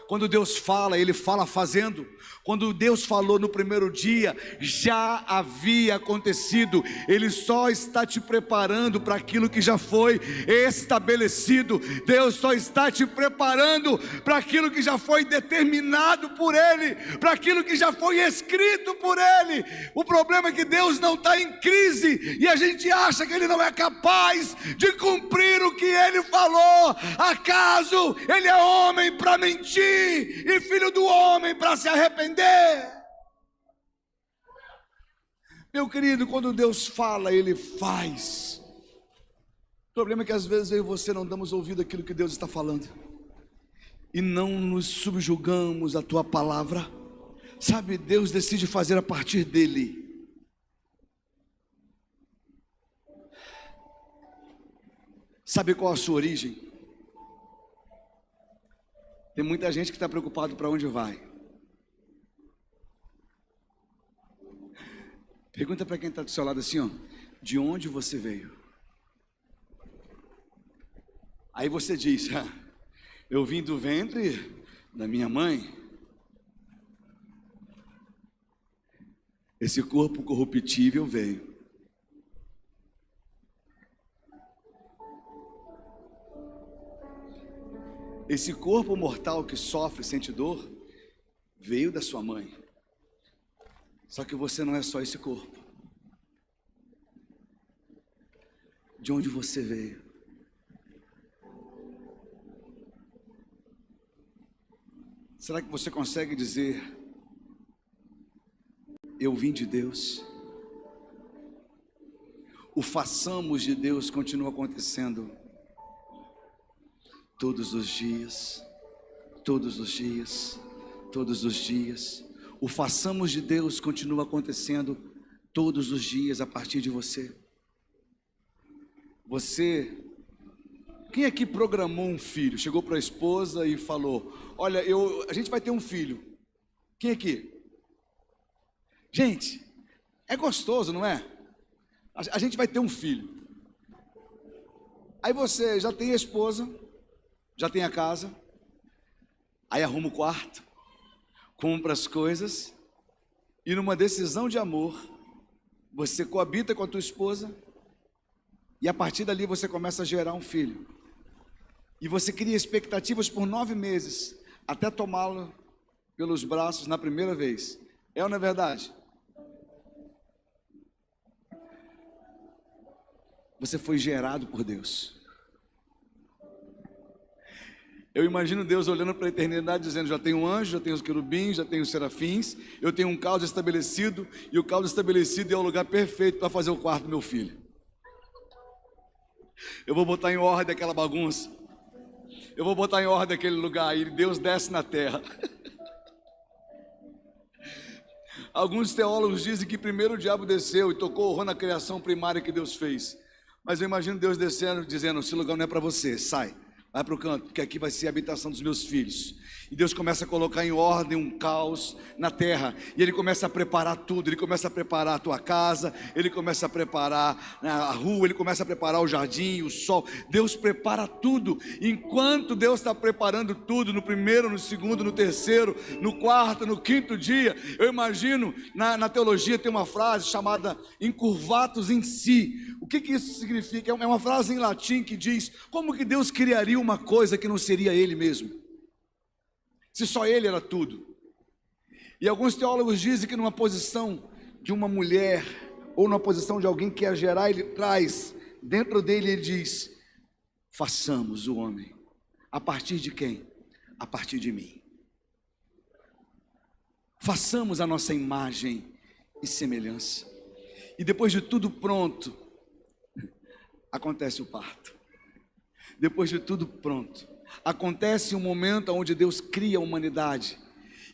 Quando Deus fala, Ele fala fazendo. Quando Deus falou no primeiro dia, já havia acontecido. Ele só está te preparando para aquilo que já foi estabelecido. Deus só está te preparando para aquilo que já foi determinado por Ele, para aquilo que já foi escrito por Ele. O problema é que Deus não está em crise e a gente acha que Ele não é capaz de cumprir o que Ele falou. Acaso Ele é homem para mentir e filho do homem para se arrepender? Meu querido, quando Deus fala, Ele faz. O problema é que às vezes eu e você não damos ouvido àquilo que Deus está falando e não nos subjugamos à tua palavra. Sabe, Deus decide fazer a partir dele. Sabe qual a sua origem? Tem muita gente que está preocupado para onde vai. Pergunta para quem está do seu lado assim, ó: de onde você veio? Aí você diz: eu vim do ventre da minha mãe. Esse corpo corruptível veio. Esse corpo mortal que sofre, sente dor, veio da sua mãe. Só que você não é só esse corpo. De onde você veio? Será que você consegue dizer: eu vim de Deus? O façamos de Deus continua acontecendo todos os dias, todos os dias, todos os dias. O façamos de Deus continua acontecendo todos os dias a partir de você. Quem aqui programou um filho? Chegou para a esposa e falou: olha, a gente vai ter um filho. Quem aqui? Gente, é gostoso, não é? A gente vai ter um filho. Aí você já tem a esposa, já tem a casa, aí arruma o quarto, compra as coisas, e numa decisão de amor, você coabita com a tua esposa, e a partir dali você começa a gerar um filho. E você cria expectativas por 9 meses, até tomá-lo pelos braços na primeira vez. É ou não é verdade? Você foi gerado por Deus. Eu imagino Deus olhando para a eternidade dizendo: já tenho anjos, já tenho os querubins, já tenho os serafins, eu tenho um caos estabelecido, e o caos estabelecido é o lugar perfeito para fazer o quarto do meu filho. Eu vou botar em ordem aquela bagunça, eu vou botar em ordem aquele lugar, e Deus desce na terra. Alguns teólogos dizem que primeiro o diabo desceu e tocou horror na criação primária que Deus fez. Mas eu imagino Deus descendo, dizendo: esse lugar não é para você, sai. Vai para o canto, porque aqui vai ser a habitação dos meus filhos. E Deus começa a colocar em ordem um caos na terra. E Ele começa a preparar tudo. Ele começa a preparar a tua casa, Ele começa a preparar a rua, Ele começa a preparar o jardim, o sol. Deus prepara tudo. Enquanto Deus está preparando tudo, no primeiro, no segundo, no terceiro, no quarto, no quinto dia, eu imagino, na teologia tem uma frase chamada incurvatus in si. O que isso significa? É uma frase em latim que diz: como que Deus criaria uma coisa que não seria Ele mesmo? Se só Ele era tudo. E alguns teólogos dizem que numa posição de uma mulher ou na posição de alguém que quer gerar, ele traz dentro dele, ele diz: façamos o homem. A partir de quem? A partir de mim. Façamos a nossa imagem e semelhança. E depois de tudo pronto, acontece o parto. Depois de tudo pronto, acontece um momento onde Deus cria a humanidade.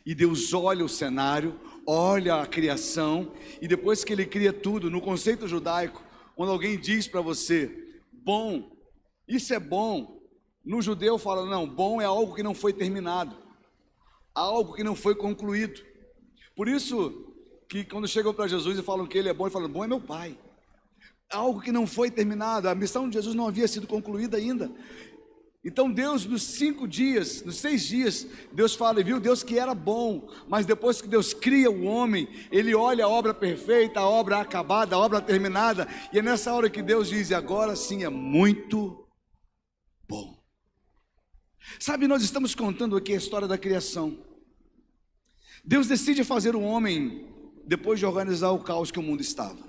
E Deus olha o cenário, olha a criação, e depois que Ele cria tudo, no conceito judaico, quando alguém diz para você, bom, isso é bom, no judeu fala, não, bom é algo que não foi terminado, algo que não foi concluído. Por isso que quando chegam para Jesus e falam que Ele é bom, ele fala, bom é meu Pai. Algo que não foi terminado, a missão de Jesus não havia sido concluída ainda. Então Deus, nos 5 dias, nos 6 dias, Deus fala, e viu Deus que era bom, mas depois que Deus cria o homem, Ele olha a obra perfeita, a obra acabada, a obra terminada, e é nessa hora que Deus diz, agora sim é muito bom. Sabe, nós estamos contando aqui a história da criação. Deus decide fazer o homem, depois de organizar o caos que o mundo estava.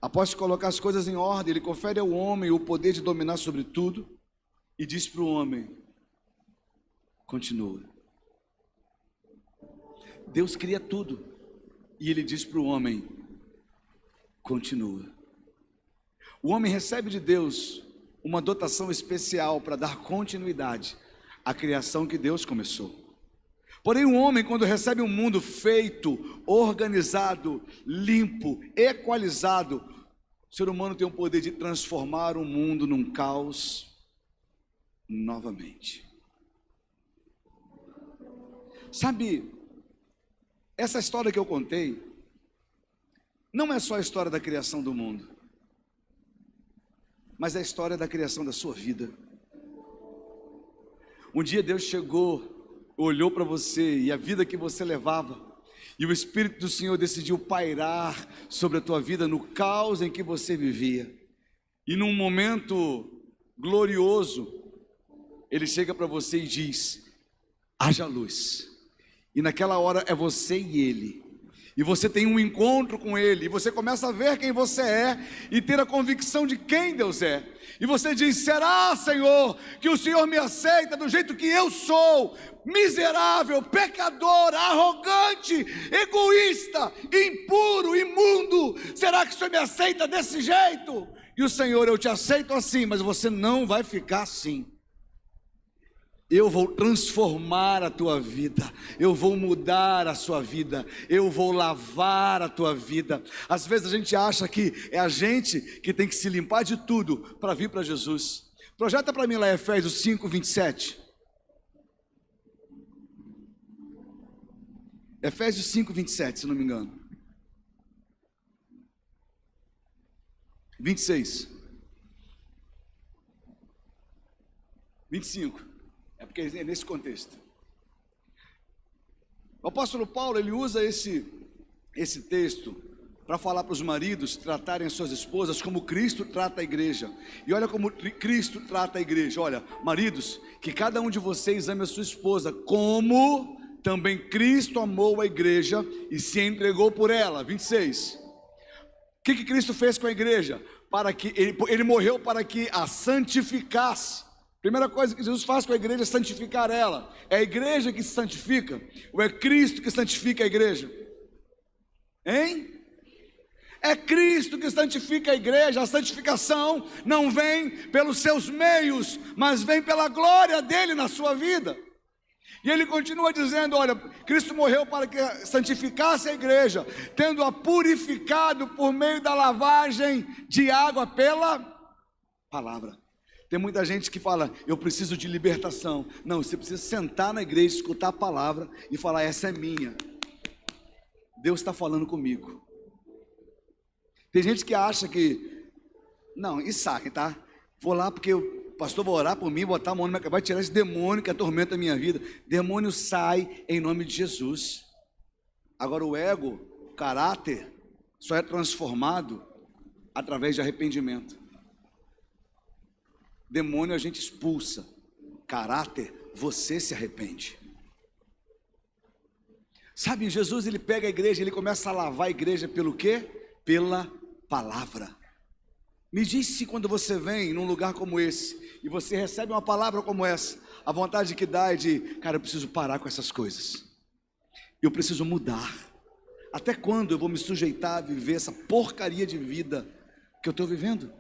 Após colocar as coisas em ordem, Ele confere ao homem o poder de dominar sobre tudo, e diz para o homem, continua. Deus cria tudo, e Ele diz para o homem, continua. O homem recebe de Deus uma dotação especial para dar continuidade à criação que Deus começou. Porém o homem, quando recebe um mundo feito, organizado, limpo, equalizado, o ser humano tem o poder de transformar o mundo num caos novamente. Sabe, essa história que eu contei não é só a história da criação do mundo, mas é a história da criação da sua vida. Um dia Deus chegou, olhou para você e a vida que você levava, e o Espírito do Senhor decidiu pairar sobre a tua vida no caos em que você vivia. E num momento glorioso, Ele chega para você e diz, haja luz. E naquela hora é você e Ele. E você tem um encontro com Ele, e você começa a ver quem você é, e ter a convicção de quem Deus é. E você diz, será, Senhor, que o Senhor me aceita do jeito que eu sou, miserável, pecador, arrogante, egoísta, impuro, imundo? Será que o Senhor me aceita desse jeito? E o Senhor, eu te aceito assim, mas você não vai ficar assim. Eu vou transformar a tua vida, eu vou mudar a sua vida, eu vou lavar a tua vida. Às vezes a gente acha que é a gente que tem que se limpar de tudo para vir para Jesus. Projeta para mim lá Efésios 5, 27. Efésios 5, 27, se não me engano. 26. 25. É porque é nesse contexto. O apóstolo Paulo, ele usa esse texto para falar para os maridos tratarem as suas esposas como Cristo trata a igreja. E olha como Cristo trata a igreja. Olha, maridos, que cada um de vocês ame a sua esposa como também Cristo amou a igreja e se entregou por ela. 26. O que Cristo fez com a igreja? Para que ele morreu para que a santificasse. Primeira coisa que Jesus faz com a igreja é santificar ela. É a igreja que se santifica? Ou é Cristo que santifica a igreja? Hein? É Cristo que santifica a igreja. A santificação não vem pelos seus meios, mas vem pela glória dele na sua vida. E ele continua dizendo, olha, Cristo morreu para que santificasse a igreja, tendo-a purificado por meio da lavagem de água pela palavra. Tem muita gente que fala, eu preciso de libertação. Não, você precisa sentar na igreja, escutar a palavra e falar, essa é minha. Deus está falando comigo. Tem gente que acha que, não, e sabe, tá? Vou lá porque o pastor vai orar por mim, botar a mão na minha cabeça, vai tirar esse demônio que atormenta a minha vida. Demônio sai em nome de Jesus. Agora o ego, o caráter, só é transformado através de arrependimento. Demônio a gente expulsa, caráter, você se arrepende. Sabe, Jesus ele pega a igreja, ele começa a lavar a igreja pelo quê? Pela palavra. Me diz se quando você vem num lugar como esse e você recebe uma palavra como essa, a vontade que dá é de, cara, eu preciso parar com essas coisas. Eu preciso mudar. Até quando eu vou me sujeitar a viver essa porcaria de vida que eu estou vivendo?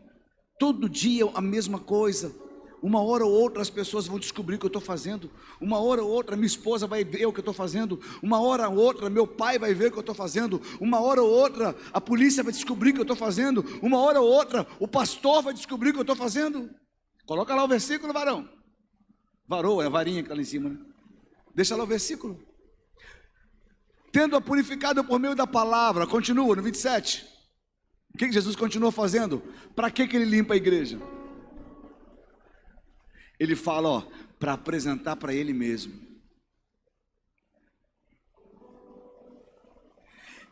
Todo dia a mesma coisa. Uma hora ou outra as pessoas vão descobrir o que eu estou fazendo. Uma hora ou outra minha esposa vai ver o que eu estou fazendo. Uma hora ou outra meu pai vai ver o que eu estou fazendo. Uma hora ou outra a polícia vai descobrir o que eu estou fazendo. Uma hora ou outra o pastor vai descobrir o que eu estou fazendo. Coloca lá o versículo, varão. Varou, é a varinha que está lá em cima, né? Deixa lá o versículo. Tendo-a purificado por meio da palavra. Continua no 27. O que Jesus continua fazendo? Para que ele limpa a igreja? Ele fala, ó, para apresentar para ele mesmo.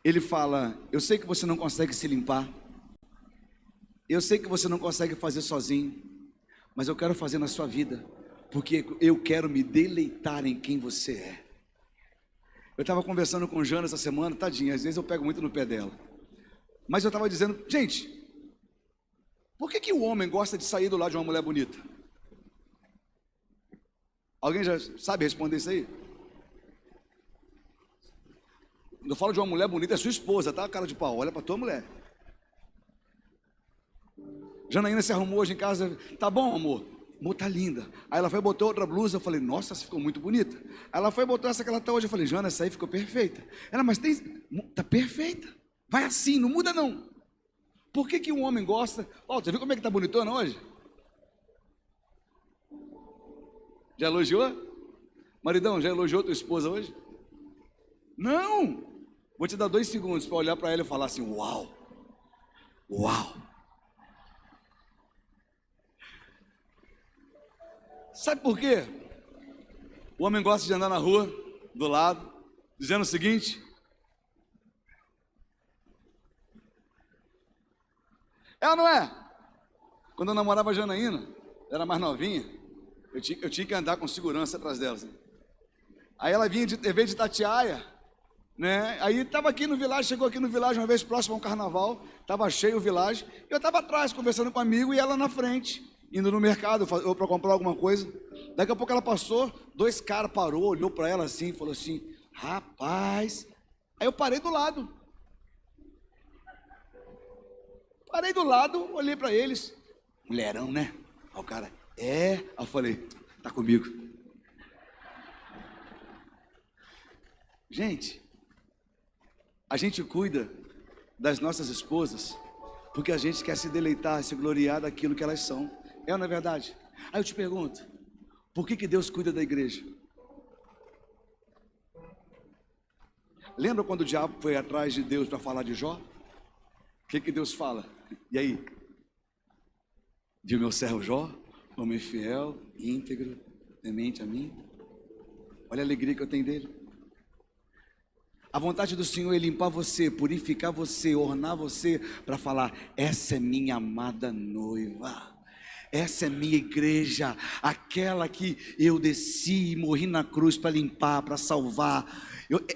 Ele fala, eu sei que você não consegue se limpar. Eu sei que você não consegue fazer sozinho. Mas eu quero fazer na sua vida. Porque eu quero me deleitar em quem você é. Eu estava conversando com Jana essa semana, tadinha, às vezes eu pego muito no pé dela. Mas eu estava dizendo, gente, por que o homem gosta de sair do lado de uma mulher bonita? Alguém já sabe responder isso aí? Quando eu falo de uma mulher bonita, é sua esposa, tá? Cara de pau, olha para tua mulher. Janaína se arrumou hoje em casa, tá bom, amor? Amor, tá linda. Aí ela foi e botou outra blusa, eu falei, nossa, essa ficou muito bonita. Aí ela foi e botou essa que ela tá hoje, eu falei, Jana, essa aí ficou perfeita. Ela, mas tem, tá perfeita. Vai assim, não muda não. Por que um homem gosta? Ó, você viu como é que tá bonitona hoje? Já elogiou? Maridão, já elogiou tua esposa hoje? Não! Vou te dar 2 segundos para olhar para ela e falar assim, uau! Uau! Sabe por quê? O homem gosta de andar na rua, do lado, dizendo o seguinte: é ou não é? Quando eu namorava a Janaína, era mais novinha, eu tinha que andar com segurança atrás dela. Assim. Aí ela veio de Itatiaia, né? Aí estava aqui no vilarejo, chegou aqui no vilarejo uma vez próximo a um carnaval, estava cheio o vilarejo, eu estava atrás conversando com um amigo e ela na frente, indo no mercado ou para comprar alguma coisa. Daqui a pouco ela passou, 2 caras parou, olhou para ela assim, falou assim, rapaz. Aí eu parei do lado. Parei do lado, olhei para eles. Mulherão, né? Aí o cara, é. Aí eu falei, tá comigo. Gente, a gente cuida das nossas esposas porque a gente quer se deleitar, se gloriar daquilo que elas são. É ou não é verdade? Aí eu te pergunto, por que Deus cuida da igreja? Lembra quando o diabo foi atrás de Deus para falar de Jó? O que Deus fala? E aí? De meu servo Jó, homem fiel, íntegro, temente a mim. Olha a alegria que eu tenho dele. A vontade do Senhor é limpar você, purificar você, ornar você, para falar, essa é minha amada noiva. Essa é minha igreja, aquela que eu desci e morri na cruz para limpar, para salvar.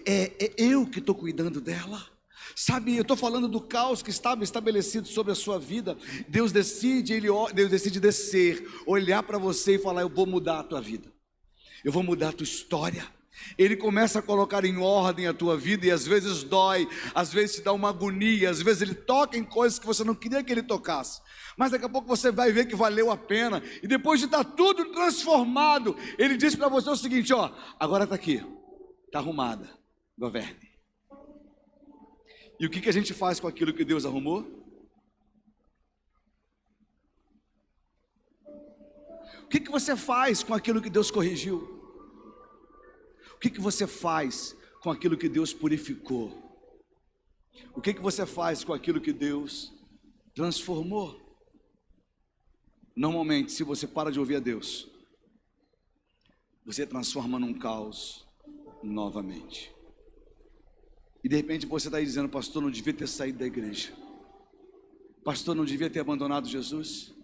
É eu que estou cuidando dela. Sabe, eu estou falando do caos que estava estabelecido sobre a sua vida. Deus decide descer, olhar para você e falar, eu vou mudar a tua vida. Eu vou mudar a tua história. Ele começa a colocar em ordem a tua vida e às vezes dói, às vezes te dá uma agonia, às vezes ele toca em coisas que você não queria que ele tocasse. Mas daqui a pouco você vai ver que valeu a pena. E depois de estar tudo transformado, ele diz para você o seguinte, ó, agora está aqui, está arrumada, governe. E o que a gente faz com aquilo que Deus arrumou? O que você faz com aquilo que Deus corrigiu? O que você faz com aquilo que Deus purificou? O que você faz com aquilo que Deus transformou? Normalmente, se você para de ouvir a Deus, você transforma num caos novamente. E de repente você está aí dizendo, pastor, não devia ter saído da igreja. Pastor, não devia ter abandonado Jesus.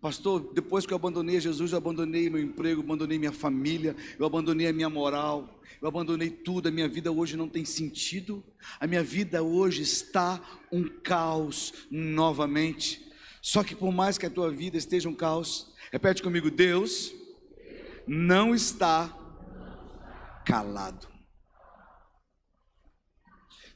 Pastor, depois que eu abandonei Jesus, eu abandonei meu emprego, eu abandonei minha família, eu abandonei a minha moral, eu abandonei tudo, a minha vida hoje não tem sentido, a minha vida hoje está um caos novamente. Só que por mais que a tua vida esteja um caos, repete comigo: Deus não está calado.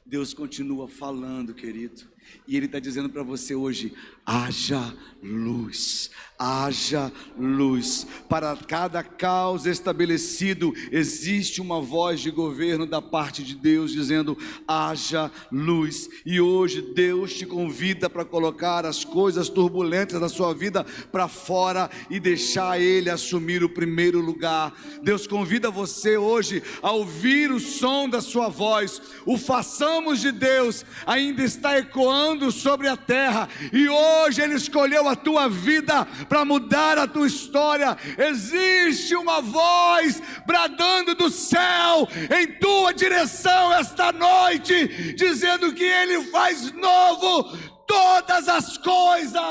Deus continua falando, querido, e Ele está dizendo para você hoje: haja luz, haja luz. Para cada caos estabelecido, existe uma voz de governo da parte de Deus dizendo: haja luz. E hoje Deus te convida para colocar as coisas turbulentas da sua vida para fora e deixar Ele assumir o primeiro lugar. Deus convida você hoje a ouvir o som da sua voz. O façamos de Deus ainda está ecoando sobre a terra, e hoje Ele escolheu a tua vida para mudar a tua história. Existe uma voz bradando do céu em tua direção esta noite, dizendo que Ele faz novo todas as coisas.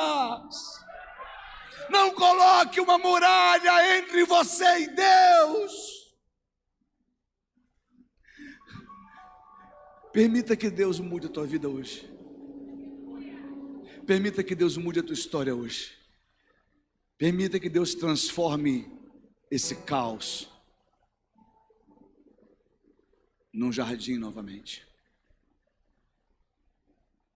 Não coloque uma muralha entre você e Deus. Permita que Deus mude a tua vida hoje. Permita que Deus mude a tua história hoje. Permita que Deus transforme esse caos num jardim novamente.